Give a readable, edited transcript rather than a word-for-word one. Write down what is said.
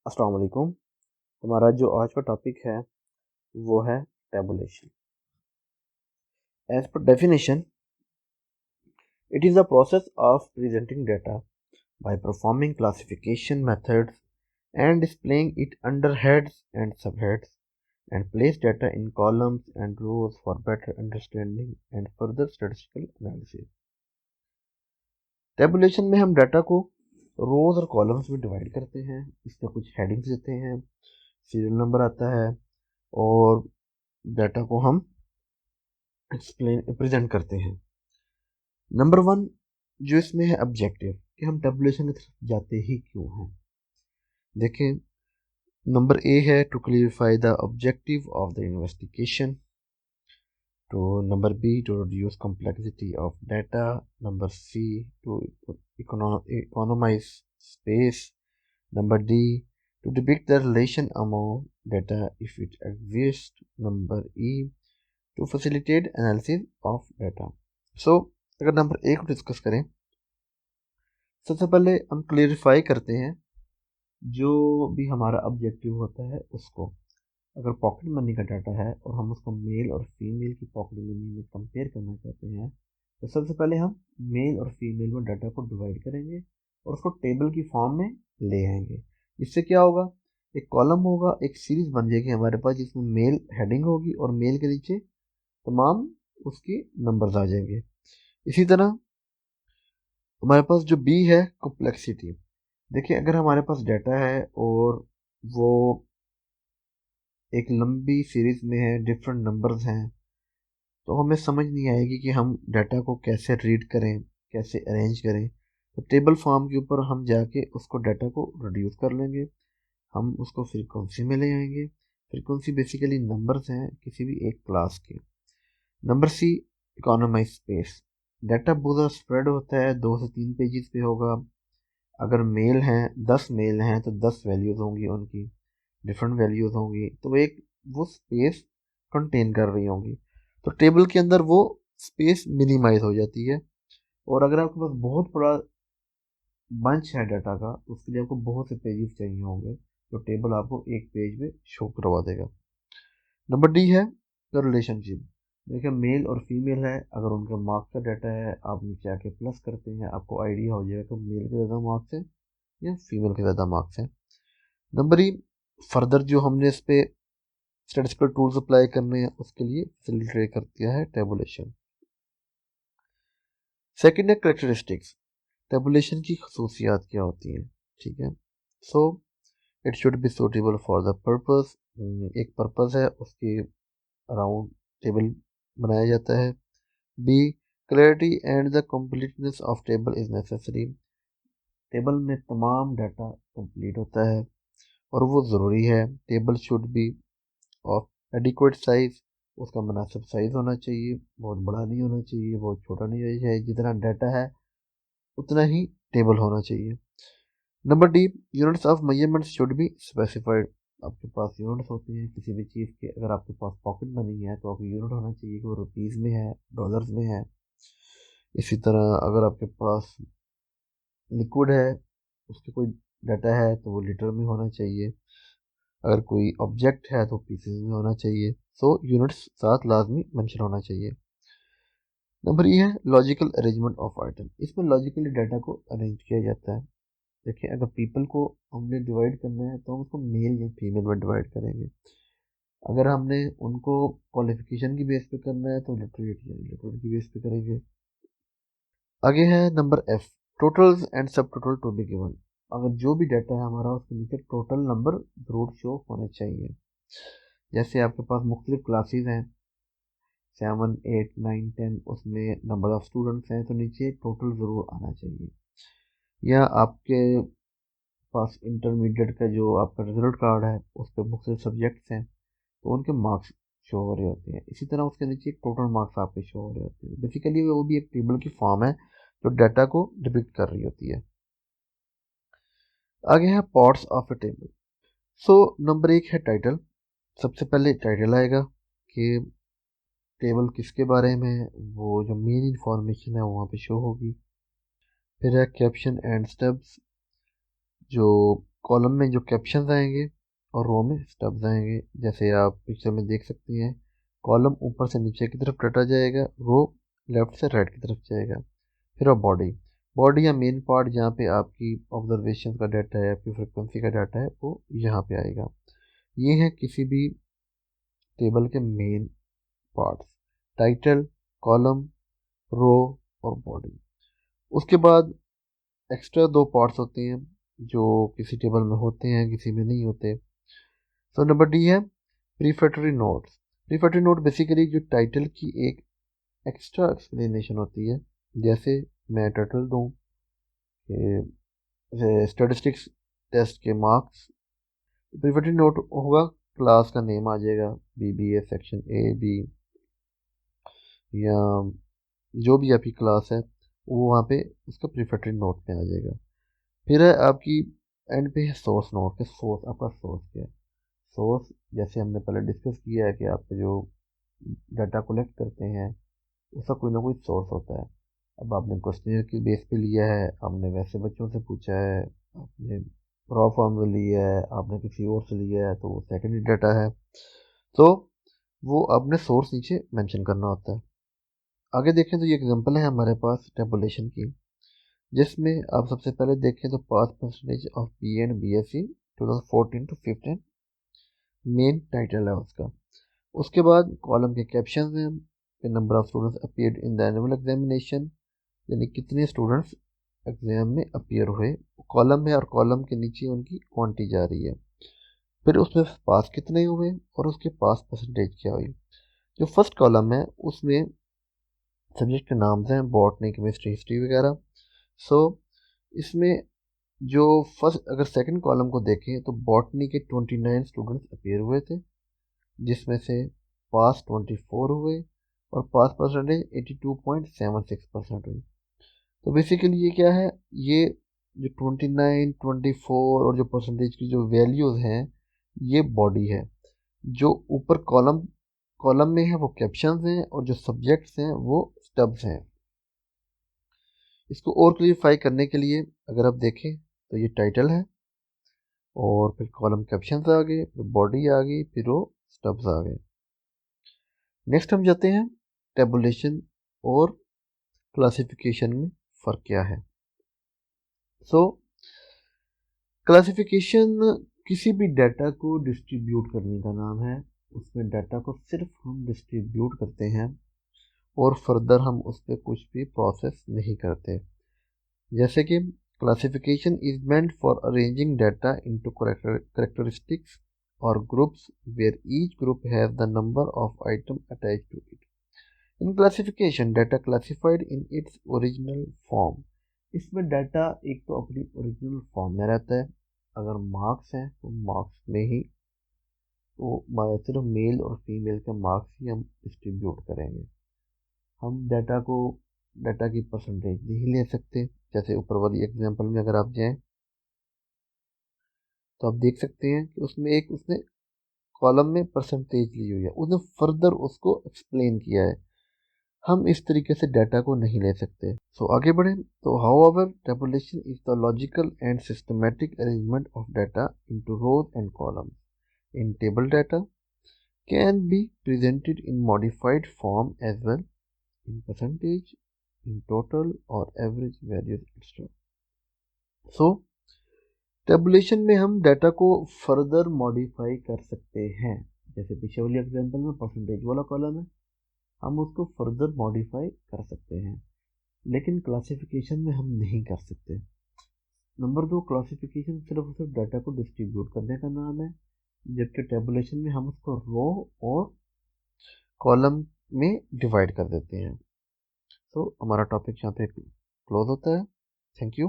अस्सलाम वालेकुम। हमारा जो आज का टॉपिक है वो है tabulation. As per definition, it is the process of presenting data by performing classification methods and displaying it under heads and subheads and place data in columns and rows for better understanding and further statistical analysis. Tabulation में हम data को रोज और columns में divide करते हैं। इसमें कुछ headings देते हैं, सीरियल नंबर आता है और डाटा को हम एक्सप्लेन प्रेजेंट करते हैं। नंबर वन जो इसमें है ऑब्जेक्टिव, कि हम टेबुलेशन की तरफ जाते ही क्यों हैं। देखें, नंबर ए है to clarify the objective of the investigation, to number B to reduce complexity of data, number C to economize space, number D to depict the relation among data if it exists, number E to facilitate analysis of data. So अगर number A को discuss करें, सबसे पहले हम clarify करते हैं जो भी हमारा ऑब्जेक्टिव होता है उसको। अगर पॉकेट मनी का डाटा है और हम उसको मेल और फीमेल की पॉकेट मनी में कंपेयर करना चाहते हैं, तो सबसे पहले हम मेल और फीमेल में डाटा को डिवाइड करेंगे और उसको टेबल की फॉर्म में ले आएंगे। इससे क्या होगा, एक कॉलम होगा, एक सीरीज बन जाएगी हमारे पास जिसमें मेल हेडिंग होगी और मेल के नीचे तमाम उसके नंबर्स आ जाएंगे। इसी तरह हमारे पास जो बी है कॉम्प्लेक्सिटी। देखिए, अगर हमारे पास डाटा है और वो एक लंबी सीरीज में है, डिफरेंट नंबर्स हैं, तो हमें समझ नहीं आएगी कि हम डाटा को कैसे रीड करें, कैसे अरेंज करें। तो टेबल फॉर्म के ऊपर हम जाके उसको डाटा को रिड्यूस कर लेंगे, हम उसको फ्रीक्वेंसी में ले आएंगे। फ्रीक्वेंसी बेसिकली नंबर्स हैं किसी भी एक क्लास के। Number c economize space. Data बहुत स्प्रेड होता है, 2 से 3 पेजेस पे होगा। अगर मेल हैं, 10 मेल हैं तो 10 वैल्यूज़ होंगी, उनकी डिफरेंट वैल्यूज़ होंगी, तो वो स्पेस कंटेन कर रही होंगी। तो टेबल के अंदर वो स्पेस मिनिमाइज हो जाती है। और अगर आपके पास बहुत बड़ा बंच है डाटा का, तो उसके लिए आपको बहुत से पेजेस चाहिए होंगे, तो टेबल आपको एक पेज में शो करवा देगा। नंबर डी है द रिलेशनशिप। देखिए, मेल और फीमेल है, अगर उनका मार्क्स का डाटा है, आप नीचे आके प्लस करते हैं, आपको आइडिया हो जाएगा कि मेल के ज़्यादा मार्क्स हैं या फीमेल के ज़्यादा मार्क्स हैं। नंबर ई फर्दर जो हमने इस पे स्टैटिस्टिकल टूल्स अप्लाई करने हैं उसके लिए फैसिलिटेट करती है टेबुलेशन। सेकंड है करेक्टरिस्टिक्स। टेबुलेशन की खसूसियात क्या होती हैं, ठीक है। So it should be suitable for the purpose. एक पर्पस है, उसके अराउंड टेबल बनाया जाता है। B clarity and the completeness of table is necessary. Table में तमाम डाटा कंप्लीट होता है और वो ज़रूरी है। Table should be of adequate size, उसका मुनासिब साइज़ होना चाहिए, बहुत बड़ा नहीं होना चाहिए, बहुत छोटा नहीं होना चाहिए। जितना डाटा है उतना ही टेबल होना चाहिए। Number D units of measurements should be specified. आपके पास यूनिट्स होते हैं किसी भी चीज़ के, अगर आपके पास पॉकेट मनी है तो आपको यूनिट होना चाहिए कि वो रुपीज़ में है, डॉलर्स में है। इसी तरह अगर आपके पास लिक्विड है, उसके कोई डाटा है तो वो लीटर में होना चाहिए। अगर कोई ऑब्जेक्ट है तो पीसेस में होना चाहिए। सो यूनिट्स साथ लाजमी मेंशन होना चाहिए। नंबर ये है लॉजिकल अरेंजमेंट ऑफ आइटम। इसमें लॉजिकली डाटा को अरेंज किया जाता है। देखिए, अगर पीपल को हमने डिवाइड करना है तो हम उसको मेल या फीमेल में डिवाइड करेंगे। अगर हमने उनको क्वालिफिकेशन की बेस पे करना है तो लिटरेट या इलिटरेट की बेस पे करेंगे। आगे है नंबर एफ, टोटल्स एंड सब टोटल टू बी गिवन। अगर जो भी डाटा है हमारा उसके नीचे टोटल नंबर जरूर शो होने चाहिए। जैसे आपके पास मुख्तलिफ क्लासेस हैं, 7, 8, 9, 10, उसमें नंबर ऑफ स्टूडेंट्स हैं तो नीचे टोटल ज़रूर आना चाहिए। या आपके पास इंटरमीडिएट का जो आपका रिजल्ट कार्ड है उस पर मुख्तलिफ सब्जेक्ट्स हैं तो उनके मार्क्स शो हो रहे होते हैं। इसी तरह उसके नीचे टोटल मार्क्स आपके शो हो रहे होते हैं। बेसिकली वो भी एक टेबल की फॉर्म है जो डाटा को डिपिक्ट कर रही होती है। आगे है parts of A table. So number 1 है टाइटल। सबसे पहले टाइटल आएगा कि टेबल किसके बारे में है, वो जो मेन इंफॉर्मेशन है वहाँ पे शो होगी। फिर है कैप्शन एंड स्टेप्स, जो कॉलम में जो कैप्शंस आएंगे और रो में स्टब्स आएंगे। जैसे आप पिक्चर में देख सकते हैं, कॉलम ऊपर से नीचे की तरफ डाटा जाएगा, रो लेफ्ट से राइट की तरफ जाएगा। फिर अब बॉडी, बॉडी या मेन पार्ट जहाँ पे आपकी ऑब्जर्वेशन का डाटा है, आपकी फ्रिक्वेंसी का डाटा है, वो यहाँ पे आएगा। ये है किसी भी टेबल के मेन पार्ट्स, टाइटल, कॉलम, रो और बॉडी। उसके बाद एक्स्ट्रा दो पार्ट्स होते हैं जो किसी टेबल में होते हैं, किसी में नहीं होते। सो नंबर डी है प्रीफेटरी नोट्स। प्रीफेटरी नोट बेसिकली जो टाइटल की एक एक्स्ट्रा एक्सप्लेनेशन होती है। जैसे मैं टाइटल दूँ स्टैटिस्टिक्स टेस्ट के मार्क्स, प्रीफेटरी नोट होगा, क्लास का नेम आ जाएगा, BBA सेक्शन A B, या जो भी आपकी क्लास है वो वहाँ पे उसका प्रीफेटरी नोट में आ जाएगा। फिर है आपकी एंड पे है सोर्स नोट के, सोर्स आपका सोर्स क्या है। सोर्स जैसे हमने पहले डिस्कस किया है कि आपके जो डाटा कलेक्ट करते हैं उसका कोई ना कोई सोर्स होता है। अब आपने क्वेश्चन के बेस पे लिया है, आपने वैसे बच्चों से पूछा है, आपने रॉ फॉर्म में लिया है, आपने किसी और से लिया है, तो वो सेकेंडरी डाटा है, तो वो आपने सोर्स नीचे मेंशन करना होता है। आगे देखें तो ये एग्जांपल है हमारे पास टेबुलेशन की, जिसमें आप सबसे पहले देखें तो pass percentage of BA and BSc 2014 to 15 main title है उसका। उसके बाद कॉलम के कैप्शन हैं, number of students appeared in the annual examination, यानी कितने स्टूडेंट्स एग्जाम में अपीयर हुए, कॉलम है और कॉलम के नीचे उनकी क्वांटिटी जा रही है। फिर उसमें पास कितने हुए और उसके पास परसेंटेज क्या हुई। जो फर्स्ट कॉलम है उसमें सब्जेक्ट के नाम हैं, बॉटनी, केमिस्ट्री, हिस्ट्री वगैरह। सो इसमें जो फर्स्ट, अगर सेकंड कॉलम को देखें तो बॉटनी के 29 स्टूडेंट्स अपीयर हुए थे, जिसमें से पास 24 हुए और पास परसेंटेज 82.76% हुई। तो बेसिकली ये क्या है, ये जो 29, 24 और जो परसेंटेज की जो वैल्यूज़ हैं ये बॉडी है। जो ऊपर कॉलम कॉलम में है वो कैप्शंस हैं और जो सब्जेक्ट्स हैं वो स्टब्स हैं। इसको और क्लियरफाई करने के लिए अगर आप देखें तो ये टाइटल है और फिर कॉलम कैप्शंस आ गए, फिर बॉडी आ गई, फिर वो स्टब्स आ गए। नेक्स्ट हम जाते हैं टेबुलेशन और क्लासिफिकेशन में फ़र्क क्या है। सो क्लासिफिकेशन किसी भी डाटा को डिस्ट्रीब्यूट करने का नाम है। उसमें डाटा को सिर्फ हम डिस्ट्रीब्यूट करते हैं और फर्दर हम उस पर कुछ भी प्रोसेस नहीं करते। जैसे कि classification is meant for arranging data into characteristics और groups where each group have the number of item attached to it. In classification data classified in its original form. इसमें डाटा एक तो अपनी ओरिजिनल फॉर्म में रहता है। अगर marks हैं तो मार्क्स में ही, तो सिर्फ मेल और फीमेल के मार्क्स ही हम डिस्ट्रीब्यूट करेंगे। हम डाटा की परसेंटेज नहीं ले सकते। जैसे ऊपर वाली एग्जांपल में अगर आप जाएं तो आप देख सकते हैं कि उसमें एक उसने कॉलम में परसेंटेज ली हुई है, उसने फर्दर उसको एक्सप्लेन किया है। हम इस तरीके से डाटा को नहीं ले सकते। सो आगे बढ़े तो however tabulation is the logical and systematic arrangement of data into rows and columns in table data can be presented in modified form as well in percentage, in total or average values extra। So tabulation में हम data को further modify कर सकते हैं। जैसे पीछे वाली example में परसेंटेज वाला कॉलम है, हम उसको फर्दर मॉडिफाई कर सकते हैं, लेकिन क्लासिफिकेशन में हम नहीं कर सकते। नंबर 2, क्लासिफिकेशन सिर्फ और सिर्फ डाटा को डिस्ट्रीब्यूट करने का नाम है, जबकि टेबुलेशन में हम उसको रो और कॉलम में डिवाइड कर देते हैं। तो हमारा टॉपिक यहाँ पे क्लोज होता है। Thank you.